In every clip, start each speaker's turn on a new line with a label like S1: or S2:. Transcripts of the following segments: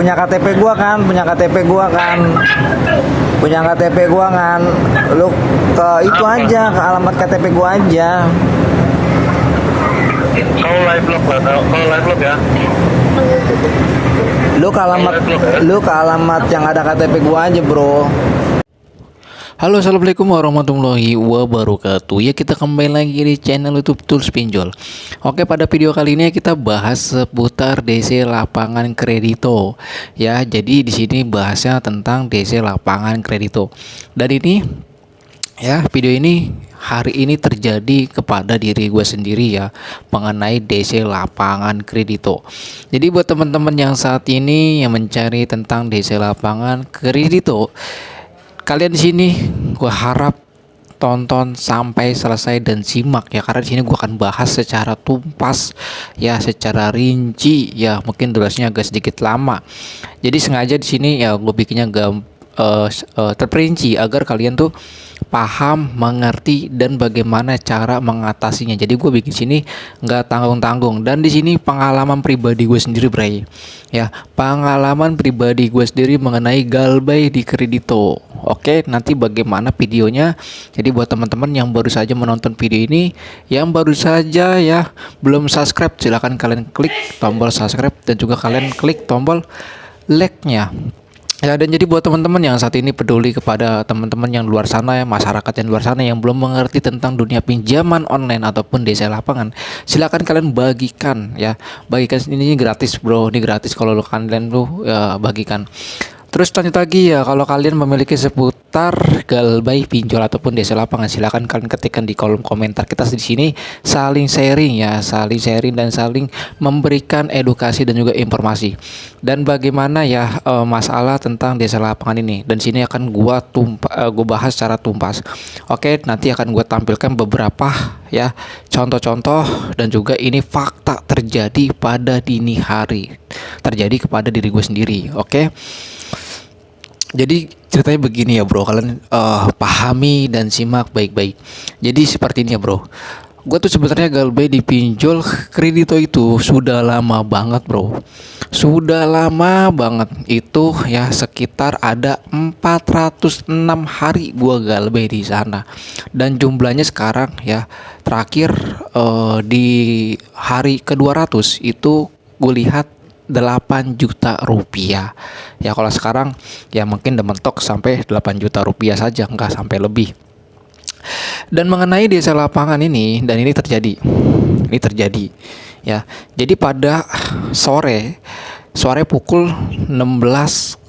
S1: punya KTP gua kan, lu ke itu aja, ke alamat KTP gua aja.
S2: Kalau live log lah, kalau live log ya.
S1: Lu ke alamat yang ada KTP gua aja, bro.
S3: Halo, assalamualaikum warahmatullahi wabarakatuh. Ya, kita kembali lagi di channel YouTube Tools Pinjol. Oke, pada video kali ini kita bahas seputar DC lapangan kredito. Ya, jadi di sini bahasnya tentang DC lapangan kredito. Dan ini ya, video ini hari ini terjadi kepada diri gue sendiri ya, mengenai DC lapangan kredito. Jadi buat teman-teman yang saat ini yang mencari tentang DC lapangan kredito, kalian di sini gue harap tonton sampai selesai dan simak ya, karena di sini gue akan bahas secara tuntas ya, secara rinci ya. Mungkin durasinya agak sedikit lama, jadi sengaja di sini ya gue bikinnya terperinci agar kalian tuh paham, mengerti, dan bagaimana cara mengatasinya. Jadi gue bikin sini nggak tanggung-tanggung, dan di sini pengalaman pribadi gue sendiri, Bray. Ya, pengalaman pribadi gue sendiri mengenai galbay di kredito. Oke, nanti bagaimana videonya. Jadi buat teman-teman yang baru saja menonton video ini, yang baru saja ya belum subscribe, silahkan kalian klik tombol subscribe dan juga kalian klik tombol like-nya. Ya, dan jadi buat teman-teman yang saat ini peduli kepada teman-teman yang luar sana ya, masyarakat yang luar sana yang belum mengerti tentang dunia pinjaman online ataupun DC lapangan, silakan kalian bagikan ya. Bagikan ini gratis, bro. Ini gratis kalau kalian tuh ya, bagikan. Terus lanjut lagi ya, kalau kalian memiliki seputar galbay pinjol ataupun DC lapangan, silakan kalian ketikkan di kolom komentar. Kita di sini saling sharing ya, saling sharing dan saling memberikan edukasi dan juga informasi. Dan bagaimana ya masalah tentang DC lapangan ini. Dan sini akan gua bahas secara tuntas. Oke, nanti akan gua tampilkan beberapa ya contoh-contoh dan juga ini fakta terjadi pada dini hari, terjadi kepada diri gue sendiri. Oke. Jadi ceritanya begini ya, bro, kalian pahami dan simak baik-baik. Jadi seperti ini ya, bro. Gue tuh sebenarnya galbay di pinjol kredito itu sudah lama banget, bro. Sudah lama banget. Itu ya sekitar ada 406 hari gue galbay di sana. Dan jumlahnya sekarang ya terakhir di hari ke-200 itu gue lihat 8 juta rupiah ya. Kalau sekarang ya mungkin udah mentok sampai 8 juta rupiah saja, enggak sampai lebih. Dan mengenai DC lapangan ini, dan ini terjadi ya. Jadi pada sore pukul 16.00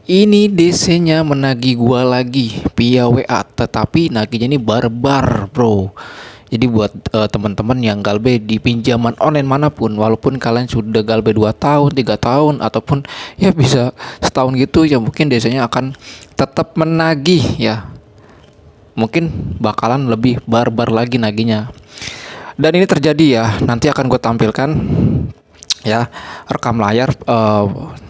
S3: ini DC-nya menagih gua lagi via WA, tetapi nagihnya ini barbar, bro. Jadi buat teman-teman yang galbay di pinjaman online manapun, walaupun kalian sudah galbay 2 tahun, 3 tahun, ataupun ya bisa setahun gitu ya, mungkin desanya akan tetap menagih ya. Mungkin bakalan lebih barbar lagi naginya. Dan ini terjadi ya, nanti akan gue tampilkan ya rekam layar,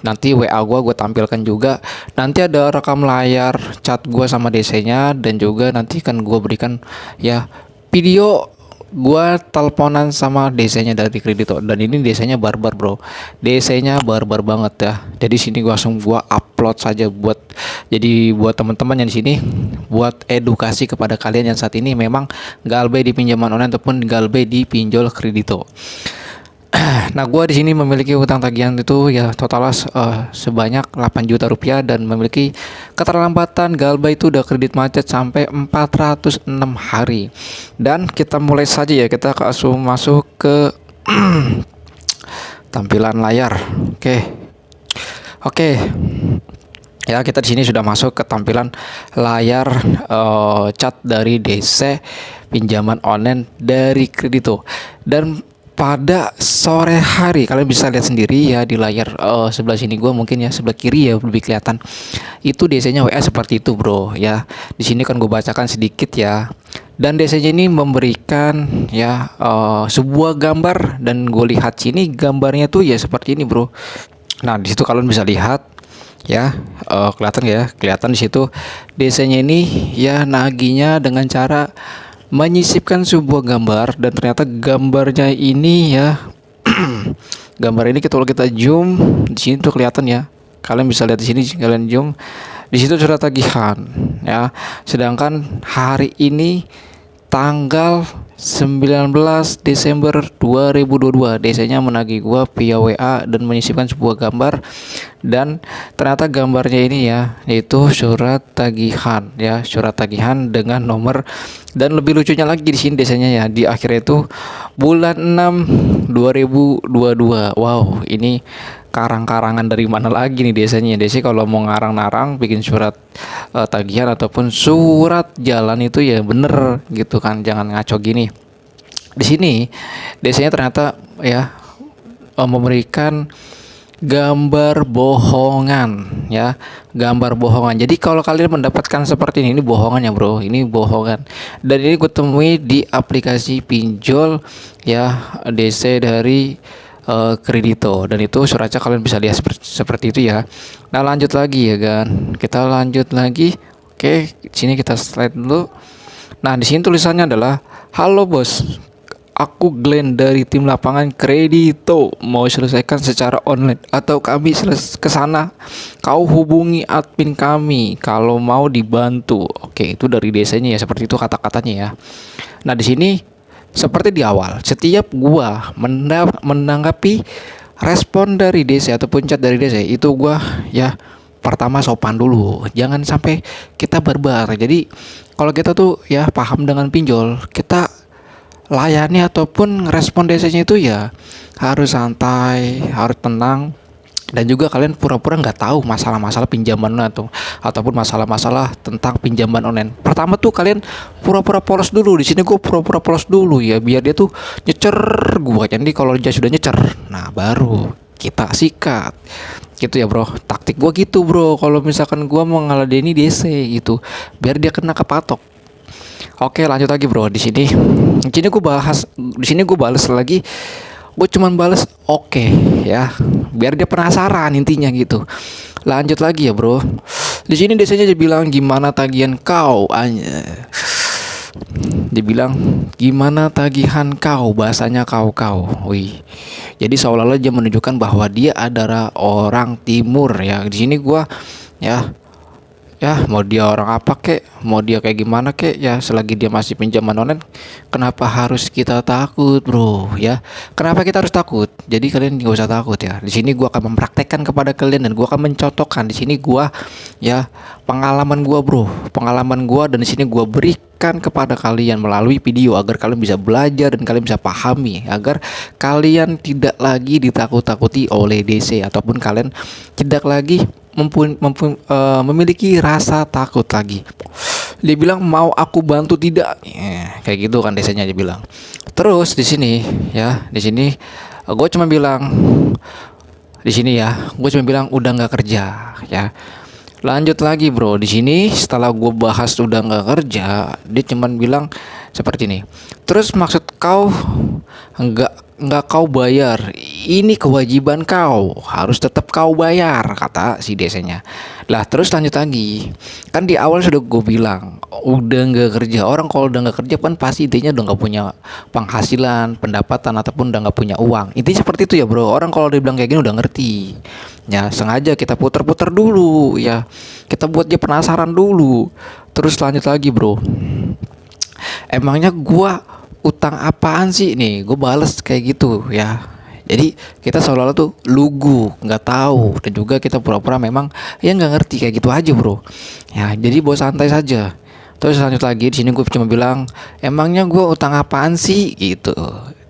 S3: nanti WA gue tampilkan juga. Nanti ada rekam layar chat gue sama DC-nya, dan juga nanti akan gue berikan ya video gua teleponan sama DC-nya dari kredito. Dan ini DC-nya barbar, bro. DC-nya barbar banget ya. Jadi sini gua langsung upload saja buat teman-teman yang di sini, buat edukasi kepada kalian yang saat ini memang galbay di pinjaman online ataupun galbay di pinjol kredito. Nah, gue di sini memiliki utang tagihan itu ya total sebanyak 8 juta rupiah, dan memiliki keterlambatan galbay itu udah kredit macet sampai 406 hari. Dan kita mulai saja ya, kita langsung masuk ke tampilan layar. Oke. Ya, kita di sini sudah masuk ke tampilan layar chat dari DC pinjaman online dari kredito. Dan pada sore hari kalian bisa lihat sendiri ya di layar sebelah sini gue, mungkin ya sebelah kiri ya lebih kelihatan. Itu DC-nya WA seperti itu, bro ya. Di sini kan gue bacakan sedikit ya. Dan DC-nya ini memberikan ya sebuah gambar, dan gue lihat sini gambarnya tuh ya seperti ini, bro. Nah, di situ kalian bisa lihat ya, kelihatan di situ DC-nya ini ya naginya dengan cara menyisipkan sebuah gambar, dan ternyata gambarnya ini ya Gambar ini kalau kita zoom di sini tuh kelihatan ya. Kalian bisa lihat di sini, kalian zoom. Di situ surat tagihan ya. Sedangkan hari ini tanggal 19 Desember 2022 desanya menagih gua via WA dan menyisipkan sebuah gambar, dan ternyata gambarnya ini ya yaitu surat tagihan ya, surat tagihan dengan nomor. Dan lebih lucunya lagi di sini desanya ya, di akhirnya itu bulan 6 2022. Wow, ini karang-karangan dari mana lagi nih desanya. Desi kalau mau ngarang-narang bikin surat tagihan ataupun surat jalan itu ya bener gitu kan, jangan ngaco gini. Di sini desanya ternyata ya memberikan gambar bohongan ya, gambar bohongan. Jadi kalau kalian mendapatkan seperti ini bohongan ya bro, ini bohongan. Dan ini gue temui di aplikasi pinjol ya, DC dari Kredito, dan itu suratnya kalian bisa lihat seperti itu ya. Nah lanjut lagi ya kan, kita lanjut lagi. Oke, sini kita slide dulu. Nah di sini tulisannya adalah, halo bos, aku Glenn dari tim lapangan Kredito, mau selesaikan secara online atau kami ke sana. Kau hubungi admin kami kalau mau dibantu. Oke, itu dari desanya ya, seperti itu kata-katanya ya. Nah di sini seperti di awal, setiap gua menanggapi respon dari DC ataupun chat dari DC itu gua ya pertama sopan dulu, jangan sampai kita barbar. Jadi kalau kita tuh ya paham dengan pinjol, kita layani ataupun respon DC-nya itu ya harus santai, harus tenang. Dan juga kalian pura-pura nggak tahu masalah-masalah pinjaman ataupun masalah-masalah tentang pinjaman online. Pertama tuh kalian pura-pura polos dulu. Di sini gue pura-pura polos dulu ya, biar dia tuh nyecer gua. Jadi kalau dia sudah nyecer, nah baru kita sikat. Gitu ya bro. Taktik gua gitu bro. Kalau misalkan gua mau ngeladeni DC gitu, biar dia kena kepatok. Oke, lanjut lagi bro. Di sini gue balas lagi. Gue cuman bales oke ya, biar dia penasaran intinya gitu. Lanjut lagi ya bro. Di sini desanya dia bilang, gimana tagihan kau? Dia bilang, gimana tagihan kau? Bahasanya kau. Wih. Jadi seolah-olah dia menunjukkan bahwa dia adalah orang timur ya. Di sini gua ya mau dia orang apa kek, mau dia kayak gimana kek ya, selagi dia masih pinjaman online, kenapa harus kita takut bro ya? Kenapa kita harus takut? Jadi kalian nggak usah takut ya. Di sini gua akan mempraktekkan kepada kalian, dan gua akan mencontohkan. Di sini gua ya pengalaman gua bro, dan di sini gua berikan kepada kalian melalui video agar kalian bisa belajar dan kalian bisa pahami, agar kalian tidak lagi ditakut-takuti oleh DC ataupun kalian tidak lagi memiliki rasa takut lagi. Dia bilang, mau aku bantu tidak? Kayak gitu kan desanya dia bilang. Terus di sini gue cuma bilang udah nggak kerja ya. Lanjut lagi bro. Di sini setelah gue bahas udah nggak kerja, dia cuman bilang seperti ini. Terus maksud kau nggak kau bayar? Ini kewajiban kau, harus tetap kau bayar, kata si desanya. Lah terus lanjut lagi, kan di awal sudah gue bilang udah nggak kerja. Orang kalau udah nggak kerja kan pasti intinya udah nggak punya penghasilan, pendapatan ataupun udah nggak punya uang. Intinya seperti itu ya bro. Orang kalau dia bilang kayak gini udah ngerti. Ya sengaja kita puter-puter dulu ya, kita buat dia penasaran dulu. Terus lanjut lagi bro, emangnya gua utang apaan sih nih? Gue bales kayak gitu ya. Jadi kita seolah-olah tuh lugu, nggak tahu, dan juga kita pura-pura memang ya nggak ngerti, kayak gitu aja bro. Ya jadi bawa santai saja. Terus lanjut lagi, di sini gue cuma bilang, emangnya gue utang apaan sih gitu.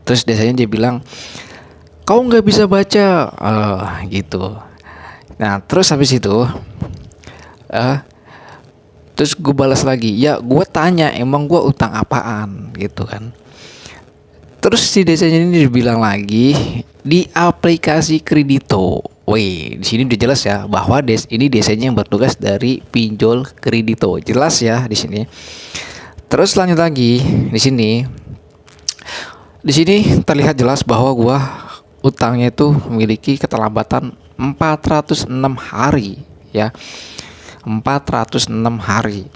S3: Terus desanya dia bilang, kau nggak bisa baca, gitu. Nah terus habis itu terus gue balas lagi, ya gue tanya emang gue utang apaan gitu kan. Terus si desanya ini dibilang lagi, di aplikasi Kredito. Wih, di sini udah jelas ya bahwa ini desanya yang bertugas dari pinjol Kredito. Jelas ya di sini. Terus lanjut lagi di sini. Di sini terlihat jelas bahwa gua utangnya itu memiliki keterlambatan 406 hari ya. 406 hari.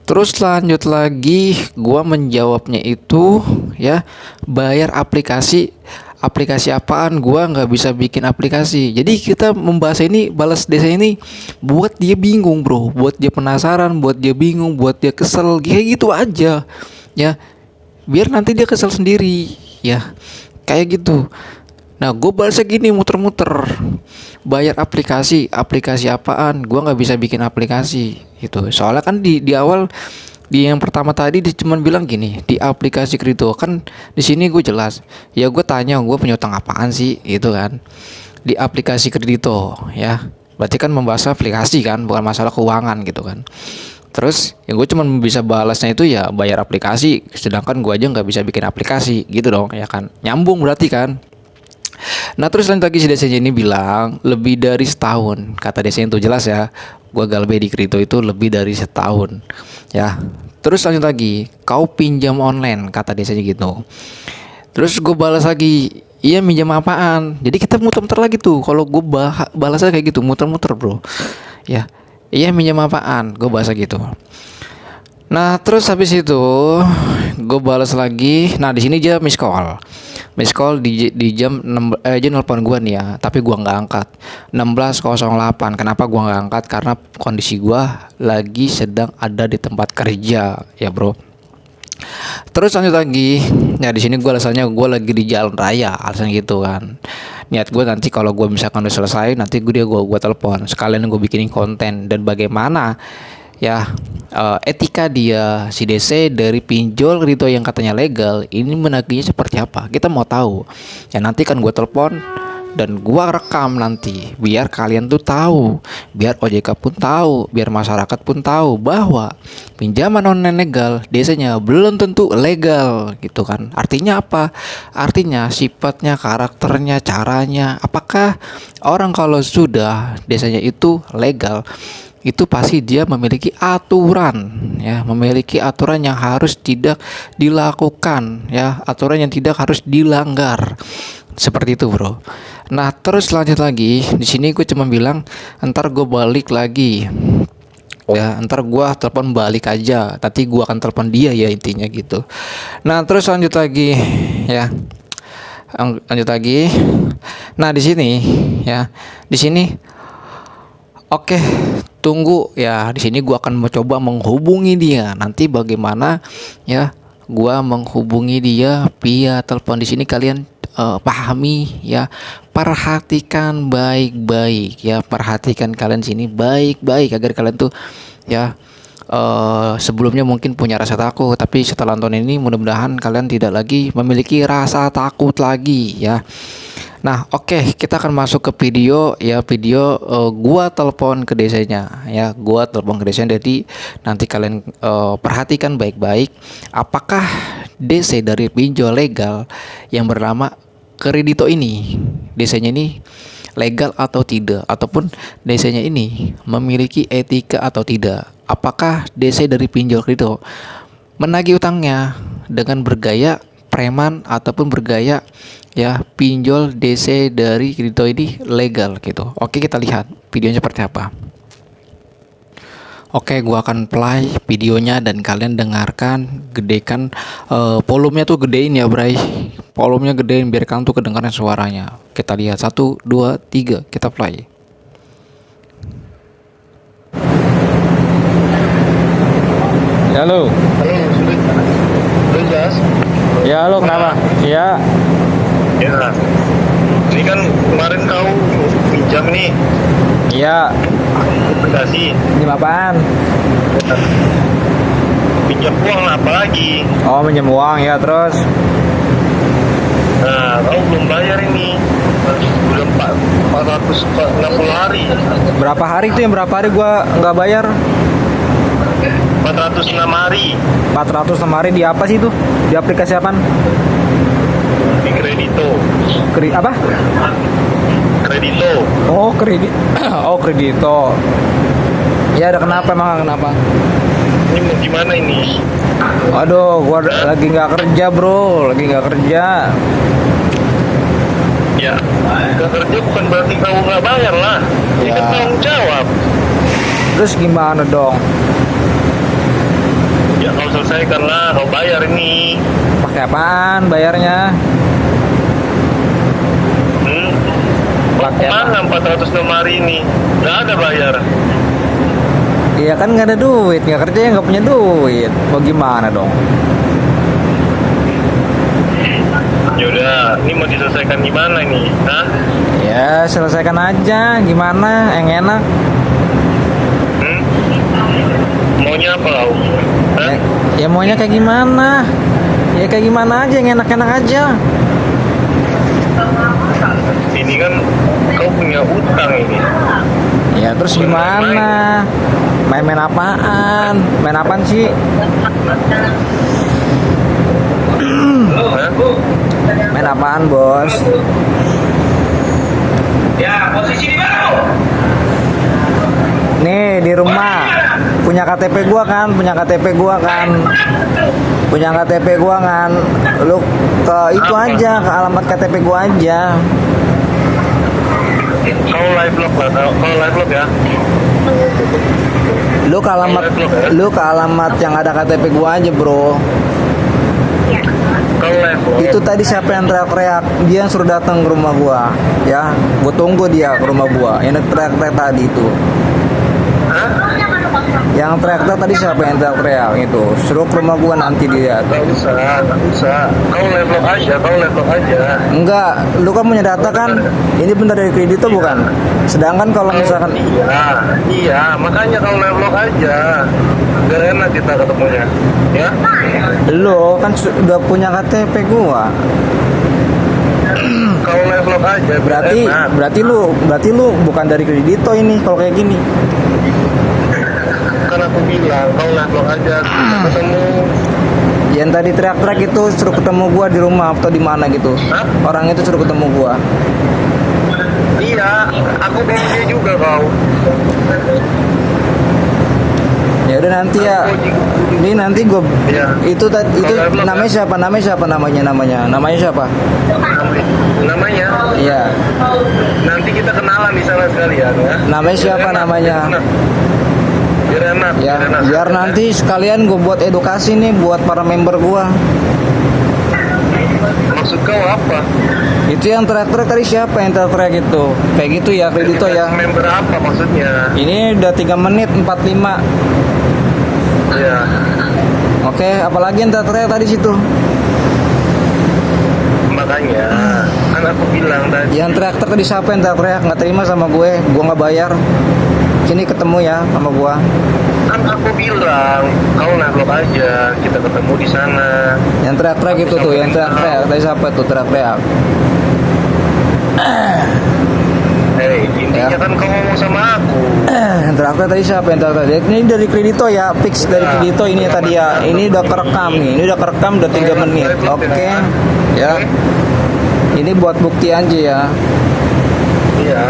S3: Terus lanjut lagi, gua menjawabnya itu ya, bayar aplikasi aplikasi apaan, gua nggak bisa bikin aplikasi. Jadi kita membahas ini, balas desa ini buat dia bingung bro, buat dia penasaran, buat dia bingung, buat dia kesel, kayak gitu aja ya, biar nanti dia kesel sendiri ya, kayak gitu. Nah gue balasnya gini, muter-muter, bayar aplikasi apaan, gua nggak bisa bikin aplikasi gitu. Soalnya kan di awal, di yang pertama tadi dia cuma bilang gini, di aplikasi kripto kan. Di sini gue jelas ya, gue tanya gue punya utang apaan sih gitu kan, di aplikasi kripto ya, berarti kan membahas aplikasi kan, bukan masalah keuangan gitu kan. Terus yang gue cuma bisa balasnya itu ya bayar aplikasi, sedangkan gue aja nggak bisa bikin aplikasi gitu dong ya kan, nyambung berarti kan. Nah terus lanjut lagi, si desainnya ini bilang lebih dari setahun, kata desain itu jelas ya, gue galbe di kripto itu lebih dari setahun ya. Terus lanjut lagi, kau pinjam online, kata desainnya gitu. Terus gue balas lagi, iya minjam apaan. Jadi kita muter-muter lagi tuh, kalau gue balasnya kayak gitu, muter-muter bro ya. Iya minjam apaan, gue bahas gitu. Nah terus habis itu gue balas lagi. Nah di sini dia miss call di jam 6, dia nelpon gue nih ya, tapi gue nggak angkat. 16.08. Kenapa gue nggak angkat? Karena kondisi gue lagi sedang ada di tempat kerja ya bro. Terus lanjut lagi, ya di sini gue alasannya gue lagi di jalan raya, alasan gitu kan. Niat gue nanti kalau gue misalkan udah selesai, nanti gue telepon, sekalian gue bikinin konten dan bagaimana ya etika dia si DC dari pinjol kripto yang katanya legal ini menagihnya seperti apa, kita mau tahu ya. Nanti kan gue telepon dan gua rekam nanti, biar kalian tuh tahu, biar OJK pun tahu, biar masyarakat pun tahu bahwa pinjaman online legal desanya belum tentu legal gitu kan. Artinya apa? Artinya sifatnya, karakternya, caranya. Apakah orang kalau sudah desanya itu legal, itu pasti dia memiliki aturan ya, memiliki aturan yang harus tidak dilakukan ya, aturan yang tidak harus dilanggar. Seperti itu bro. Nah terus lanjut lagi, di sini gue cuma bilang ntar gue balik lagi ya, ntar gue telepon balik aja, nanti gue akan telepon dia ya, intinya gitu. Nah terus lanjut lagi ya, lanjut lagi. Nah di sini ya, di sini oke, tunggu ya. Di sini gue akan mencoba menghubungi dia. Nanti bagaimana ya, gue menghubungi dia via telepon. Di sini kalian pahami ya, perhatikan baik-baik ya, perhatikan kalian sini baik-baik agar kalian tuh ya sebelumnya mungkin punya rasa takut, tapi setelah nonton ini mudah-mudahan kalian tidak lagi memiliki rasa takut lagi ya. Nah oke, kita akan masuk ke video ya, video gua telepon ke desanya ya, gua telepon ke desanya. Jadi nanti kalian perhatikan baik-baik, apakah DC dari pinjol legal yang bernama Kredito ini, DC-nya ini legal atau tidak, ataupun DC-nya ini memiliki etika atau tidak. Apakah DC dari pinjol kripto menagih utangnya dengan bergaya preman ataupun bergaya ya pinjol DC dari kripto ini legal gitu. Oke, kita lihat videonya seperti apa. Oke, gua akan play videonya dan kalian dengarkan, gedekan volumenya tuh, gedein ya bray, volumenya gedein biar kalian tuh kedengaran suaranya. Kita lihat 1, 2, 3, kita play.
S4: Halo.
S2: Halo, Jas.
S4: Ya, halo, kenapa? Ya.
S2: Ya. Ini kan kemarin kau pinjam nih
S4: Iya.
S2: aplikasi.
S4: Pinjam apaan?
S2: Pinjam uang apa lagi?
S4: Oh, pinjam uang ya, terus.
S2: Nah, kau belum bayar ini. Udah 460 hari.
S4: Berapa hari itu, yang berapa hari gua nggak bayar?
S2: 406 hari
S4: 406 hari di apa sih itu? Di aplikasi apaan?
S2: di Kredito.
S4: Apa?
S2: Kredito.
S4: Oh, kredit. Oh, kredito. Ya, ada kenapa, emang kenapa?
S2: Ini mau gimana ini?
S4: Aduh, gua lagi nggak kerja, bro. Lagi nggak kerja.
S2: Ya, nggak kerja bukan berarti kamu nggak bayar lah. Ini
S4: Ya.
S2: kan tanggung jawab.
S4: Terus gimana dong?
S2: Ya kau selesaikan lah, kau bayar ini.
S4: Pakai apaan bayarnya? Ya,
S2: mana 406 hari ini? Nggak ada bayar.
S4: Iya kan nggak ada duit, nggak kerja ya nggak punya duit. Mau gimana dong?
S2: Yaudah, ini mau diselesaikan gimana nih? Hah?
S4: Ya selesaikan aja, gimana yang enak.
S2: Hmm? Maunya apa kau? Hah?
S4: Ya maunya kayak gimana? Ya kayak gimana aja, yang enak-enak aja.
S2: Ini kan kau punya utang ini.
S4: Ya terus gimana? Main-main apaan? Main apaan sih?
S2: Hah?
S4: Main apaan bos? Nih di rumah punya KTP gua kan, punya KTP gua kan, punya KTP gua kan. Lu ke itu
S2: Apa?
S4: aja, ke alamat KTP gua aja.
S2: Kau live vlog lah, kau live vlog ya.
S4: Lu ke alamat yang ada KTP gua aja bro.
S2: Kau live vlog.
S4: Itu tadi siapa yang teriak-teriak? Dia yang suruh datang ke rumah gua, ya. Gua tunggu dia ke rumah gua. Yang teriak-teriak tadi itu.
S2: Hah?
S4: Yang teriak-teriak tadi siapa yang teriak-teriak itu? Suruh ke rumah gua nanti dia.
S2: Gak usah, gak usah. Kau live vlog aja, kau live vlog aja.
S4: Enggak, lu kan punya data kan? Ini bener dari kredito bukan? Sedangkan kalau misalkan
S2: Iya, makanya kau live vlog aja. Biar enak kita ketemunya, ya.
S4: lu kan sudah punya KTP gua.
S2: Kau live vlog aja. biar enak.
S4: Berarti lu bukan dari kredito ini kalau kayak gini.
S2: Kan aku bilang kau live vlog aja, kita ketemu.
S4: Yang tadi teriak-teriak itu suruh ketemu gua di rumah atau di mana gitu.
S2: Hah?
S4: Orang itu suruh ketemu gua.
S2: Iya, aku belum dia juga kau.
S4: Ya udah nanti ya. Ini nanti gua
S2: Iya.
S4: itu
S2: Kalau belum,
S4: namanya
S2: ya?
S4: siapa? Namanya siapa?
S2: Namanya?
S4: Iya.
S2: Nanti kita kenalan di sana sekalian ya.
S4: Namanya siapa
S2: Biar enak,
S4: namanya?
S2: Biar enak.
S4: Ya, biar nanti sekalian gue buat edukasi nih buat para member gua.
S2: Maksud kau apa?
S4: Itu yang teriak-teriak tadi siapa yang teriak itu? Kayak gitu ya, kredito ya.
S2: Member apa maksudnya?
S4: Ini udah 3 menit 45.
S2: Iya.
S4: Oke, apalagi yang teriak tadi situ?
S2: Makanya kan aku bilang tadi.
S4: Yang teriak tadi siapa yang teriak? Nggak terima sama gue nggak bayar. Sini ketemu ya sama gua.
S2: Kan aku bilang kau live aja, kita ketemu di sana.
S4: Yang teriak-teriak itu tuh, yang teriak-teriak tadi siapa tuh teriak-teriak?
S2: Intinya
S4: Ya.
S2: kan kau ngomong sama aku.
S4: Yang teriak-teriak tadi siapa yang teriak-teriak? Ini dari kredito ya, fix dari kredito ini ya tadi ya. Ini udah kerekam nih, ini udah kerekam udah 3 menit. Oke. Ya. Ini buat bukti aja ya.
S2: Iya.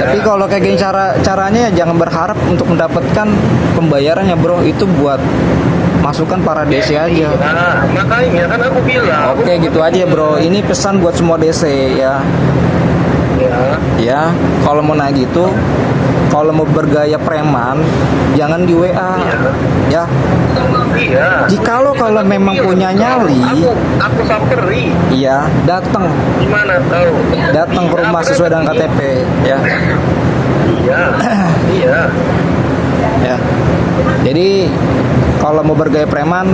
S4: Tapi kalau kayak gini caranya ya jangan berharap untuk mendapatkan pembayarannya bro. Itu buat masukan para DC aja.
S2: Nah, makanya kan aku bilang.
S4: Oke gitu aja bro. Ini pesan buat semua DC ya.
S2: Ya.
S4: Ya, kalau mau nagih itu, kalau mau bergaya preman, jangan di WA. Ya.
S2: Iya.
S4: Jikalau kalau memang punya nyali,
S2: Aku samperi.
S4: iya, datang
S2: Gimana tahu?
S4: ke rumah sesuai dengan KTP, ya.
S2: Iya. Iya.
S4: Ya. Jadi kalau mau bergaya preman,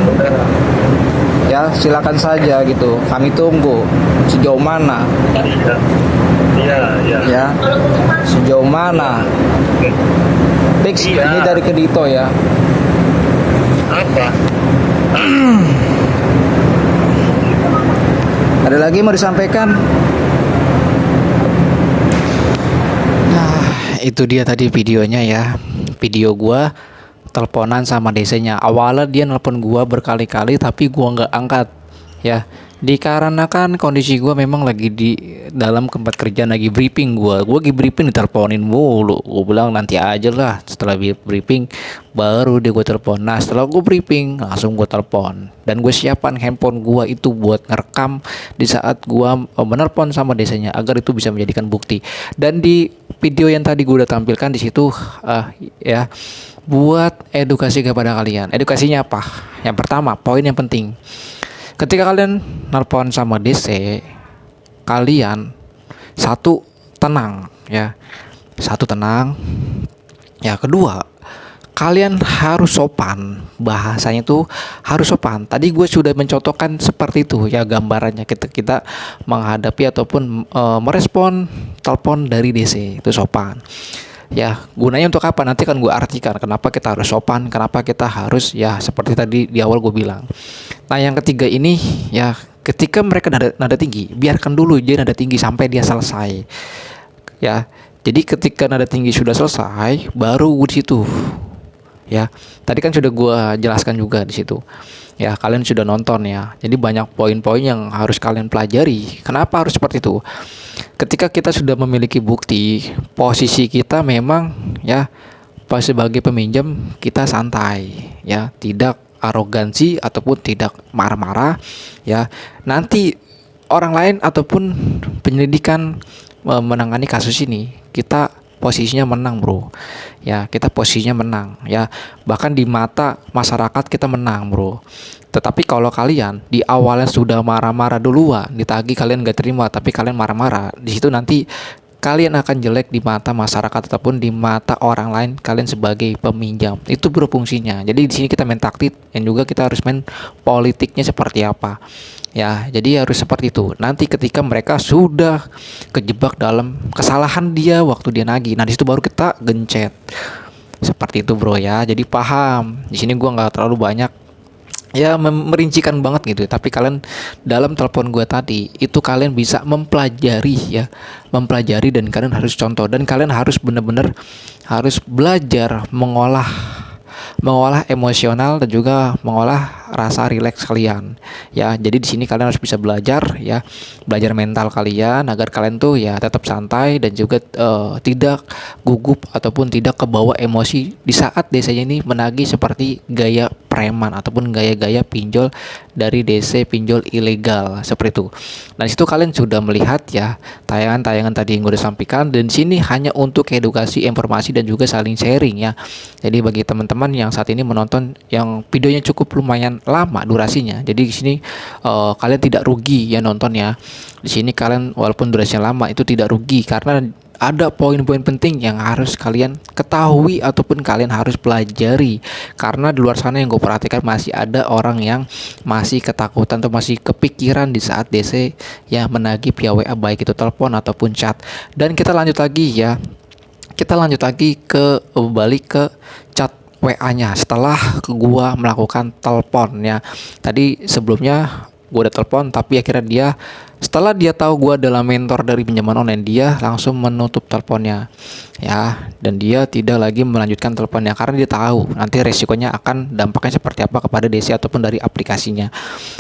S4: ya silakan saja gitu. Kami tunggu sejauh mana,
S2: Iya.
S4: ya. Sejauh mana. Fix
S2: Iya.
S4: ini dari kredito ya.
S2: Apa?
S4: Ada lagi mau disampaikan?
S3: Nah, itu dia tadi videonya ya. Video gua teleponan sama DC-nya. Awalnya dia nelpon gua berkali-kali tapi gua nggak angkat ya. Dikarenakan kondisi gua memang lagi di dalam tempat kerja, lagi briefing. Gua lagi briefing diteleponin mulu. Gua bilang nanti aja lah, setelah briefing baru dia gue telepon. Nah setelah gue briefing langsung gue telepon, dan gue siapkan handphone gue itu buat ngerekam di saat gue menelpon sama desanya agar itu bisa menjadikan bukti. Dan di video yang tadi gue udah tampilkan di situ ya, buat edukasi kepada kalian. Edukasinya apa? Yang pertama, poin yang penting, ketika kalian nelpon sama DC, kalian satu, tenang ya. Satu, tenang. Ya, kedua, kalian harus sopan. Bahasanya tuh harus sopan. Tadi gue sudah mencontohkan seperti itu ya gambarannya, kita menghadapi ataupun merespon telepon dari DC itu sopan. Ya, gunanya untuk apa? Nanti kan gue artikan kenapa kita harus sopan, kenapa kita harus ya seperti tadi di awal gue bilang. Nah, yang ketiga ini ya, ketika mereka nada tinggi, biarkan dulu dia nada tinggi sampai dia selesai. Ya. Jadi ketika nada tinggi sudah selesai, baru di situ. Ya, tadi kan sudah gua jelaskan juga di situ. Ya, kalian sudah nonton ya. Jadi banyak poin-poin yang harus kalian pelajari. Kenapa harus seperti itu? Ketika kita sudah memiliki bukti, posisi kita memang ya pas sebagai peminjam kita santai ya, tidak arogansi ataupun tidak marah-marah ya. Nanti orang lain ataupun penyelidikan menangani kasus ini, kita posisinya menang, bro. Ya, kita posisinya menang ya. Bahkan di mata masyarakat kita menang, bro. Tetapi kalau kalian di awalnya sudah marah-marah duluan, ditagih kalian gak terima tapi kalian marah-marah, di situ nanti kalian akan jelek di mata masyarakat ataupun di mata orang lain, kalian sebagai peminjam. Itu berfungsinya. Jadi di sini kita main taktik dan juga kita harus main politiknya seperti apa. Ya, jadi harus seperti itu. Nanti ketika mereka sudah kejebak dalam kesalahan dia waktu dia nagih, nah di situ baru kita gencet. Seperti itu, bro ya. Jadi paham. Di sini gua nggak terlalu banyak ya merincikan banget gitu, tapi kalian dalam telepon gue tadi itu kalian bisa mempelajari ya, mempelajari, dan kalian harus contoh, dan kalian harus benar-benar harus belajar mengolah emosional dan juga mengolah rasa rileks kalian ya. Jadi di sini kalian harus bisa belajar ya, belajar mental kalian agar kalian tuh ya tetap santai dan juga tidak gugup ataupun tidak kebawa emosi di saat DC ini menagih seperti gaya preman ataupun gaya-gaya pinjol dari DC pinjol ilegal seperti itu. Nah, situ kalian sudah melihat ya tayangan-tayangan tadi yang gue udah sampaikan, dan sini hanya untuk edukasi, informasi dan juga saling sharing ya. Jadi bagi teman-teman yang saat ini menonton yang videonya cukup lumayan lama durasinya, jadi di sini kalian tidak rugi ya nonton ya. Di sini kalian walaupun durasinya lama itu tidak rugi karena ada poin-poin penting yang harus kalian ketahui ataupun kalian harus pelajari. Karena di luar sana yang gue perhatikan masih ada orang yang masih ketakutan atau masih kepikiran di saat DC ya menagih via WA, baik itu telepon ataupun chat. Dan kita lanjut lagi ya, kita lanjut lagi ke balik ke chat WA-nya setelah gua melakukan telepon ya. Tadi sebelumnya gua udah telepon, tapi akhirnya dia, setelah dia tahu gua adalah mentor dari pinjaman online, dia langsung menutup teleponnya ya, dan dia tidak lagi melanjutkan teleponnya karena dia tahu nanti resikonya akan dampaknya seperti apa kepada DC ataupun dari aplikasinya.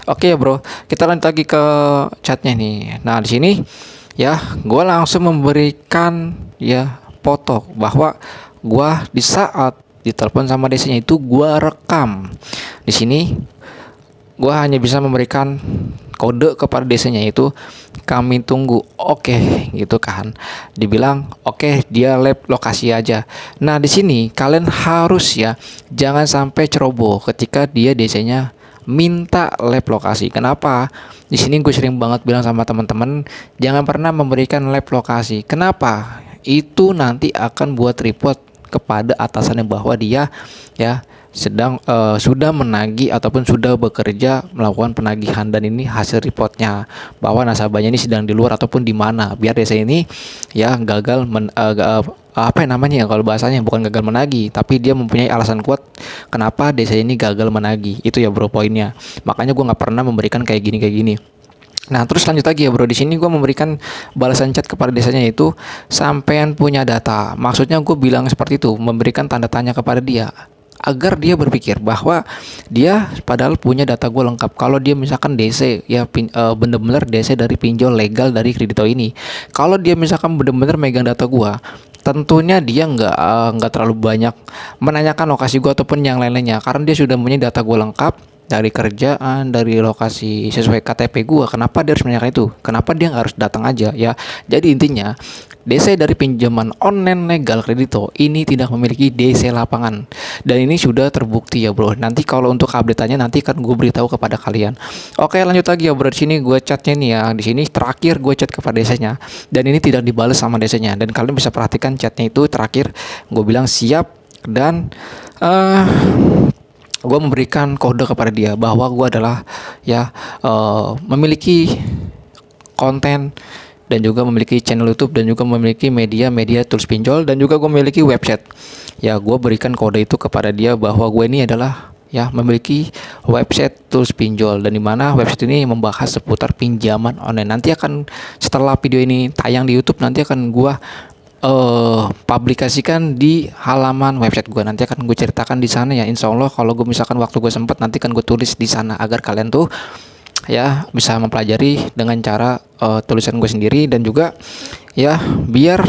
S3: Oke ya bro, kita lanjut lagi ke chatnya nih. Nah di sini ya gua langsung memberikan ya foto bahwa gua di saat ditelepon sama DC-nya itu gua rekam. Di sini gua hanya bisa memberikan kode kepada DC-nya itu kami tunggu. Oke, gitu kan. Dibilang oke, dia lab lokasi aja. Nah, di sini kalian harus ya jangan sampai ceroboh ketika dia DC-nya minta lab lokasi. Kenapa? Di sini gue sering banget bilang sama teman-teman, jangan pernah memberikan lab lokasi. Kenapa? Itu nanti akan buat report kepada atasannya bahwa dia ya sedang sudah menagih ataupun sudah bekerja melakukan penagihan, dan ini hasil reportnya bahwa nasabahnya ini sedang di luar ataupun di mana, biar desa ini ya gagal apa namanya ya kalau bahasanya, bukan gagal menagih tapi dia mempunyai alasan kuat kenapa desa ini gagal menagih. Itu ya bro poinnya. Makanya gue nggak pernah memberikan kayak gini. Nah terus lanjut lagi ya bro, di sini gue memberikan balasan chat kepada desanya itu sampean punya data. Maksudnya gue bilang seperti itu, memberikan tanda tanya kepada dia agar dia berpikir bahwa dia padahal punya data gue lengkap. Kalau dia misalkan DC ya bener-bener DC dari pinjol legal dari Kredito ini, kalau dia misalkan bener-bener megang data gue, tentunya dia nggak terlalu banyak menanyakan lokasi gue ataupun yang lain-lainnya, karena dia sudah punya data gue lengkap dari kerjaan, dari lokasi sesuai KTP gua. Kenapa dia harus menanyakan itu? Kenapa dia nggak harus datang aja ya? Jadi intinya DC dari pinjaman online legal kredito ini tidak memiliki DC lapangan, dan ini sudah terbukti ya bro. Nanti kalau untuk update-nya nanti kan gue beritahu kepada kalian. Oke, lanjut lagi ya bro. Di sini gue chatnya nih ya. Di sini terakhir gue chat kepada DC-nya dan ini tidak dibalas sama DC-nya. Dan kalian bisa perhatikan chatnya itu terakhir gue bilang siap, dan gue memberikan kode kepada dia bahwa gue adalah memiliki konten dan juga memiliki channel YouTube dan juga memiliki media tools pinjol, dan juga gue memiliki website. Ya, gue berikan kode itu kepada dia bahwa gue ini adalah memiliki website tools pinjol, dan dimana website ini membahas seputar pinjaman online. Nanti akan setelah video ini tayang di YouTube, nanti akan gue publikasikan di halaman website gue. Nanti akan gue ceritakan di sana ya. Insya Allah kalau gue misalkan waktu gue sempat, nanti kan gue tulis di sana agar kalian tuh bisa mempelajari dengan cara tulisan gue sendiri, dan juga biar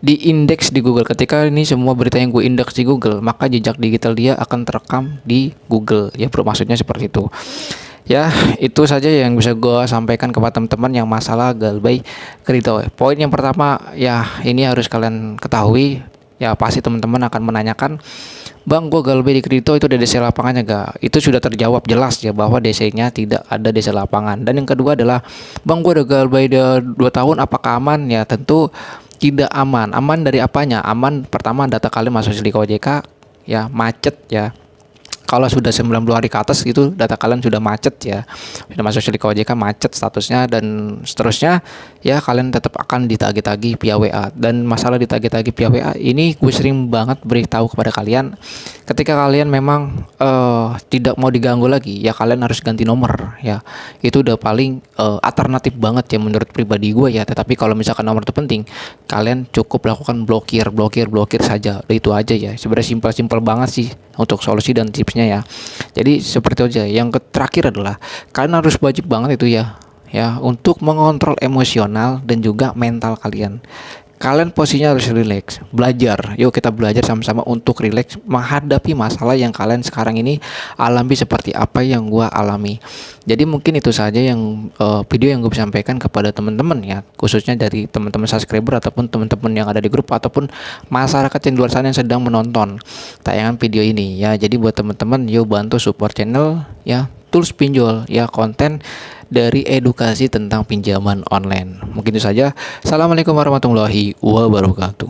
S3: diindeks di Google. Ketika ini semua berita yang gue indeks di Google, maka jejak digital dia akan terekam di Google ya bro, maksudnya seperti itu. Ya, itu saja yang bisa gue sampaikan kepada teman-teman yang masalah Galbay Kredito. Poin yang pertama ini harus kalian ketahui. Pasti teman-teman akan menanyakan, Bang, gue Galbay di Kredito itu ada DC lapangannya gak? Itu sudah terjawab jelas ya bahwa DC-nya tidak ada DC lapangan. Dan yang kedua adalah, Bang, gue udah Galbay 2 tahun, apakah aman? Ya tentu tidak aman. Aman dari apanya? Aman pertama, data kalian masuk Slik OJK macet ya. Kalau sudah 90 hari ke atas itu data kalian sudah macet ya, sudah masuk Slik OJK macet statusnya, dan seterusnya kalian tetap akan ditagih-tagih via WA. Dan masalah ditagih-tagih via WA ini gue sering banget beritahu kepada kalian, ketika kalian memang tidak mau diganggu lagi kalian harus ganti nomor ya. Itu udah paling alternatif banget ya menurut pribadi gue ya. Tetapi kalau misalkan nomor itu penting, kalian cukup lakukan blokir saja. Itu aja ya, sebenarnya simpel banget sih untuk solusi dan tipsnya ya. Jadi seperti itu aja. Yang terakhir adalah kalian harus wajib banget itu ya untuk mengontrol emosional dan juga mental kalian. Kalian posisinya harus rileks, belajar. Yuk kita belajar sama-sama untuk rileks menghadapi masalah yang kalian sekarang ini alami seperti apa yang gua alami. Jadi mungkin itu saja yang video yang gue bisa sampaikan kepada teman-teman ya, khususnya dari teman-teman subscriber ataupun teman-teman yang ada di grup ataupun masyarakat yang di luar sana yang sedang menonton tayangan video ini ya. Jadi buat teman-teman, yuk bantu support channel Tools Pinjol konten dari edukasi tentang pinjaman online. Mungkin itu saja. Assalamualaikum warahmatullahi wabarakatuh.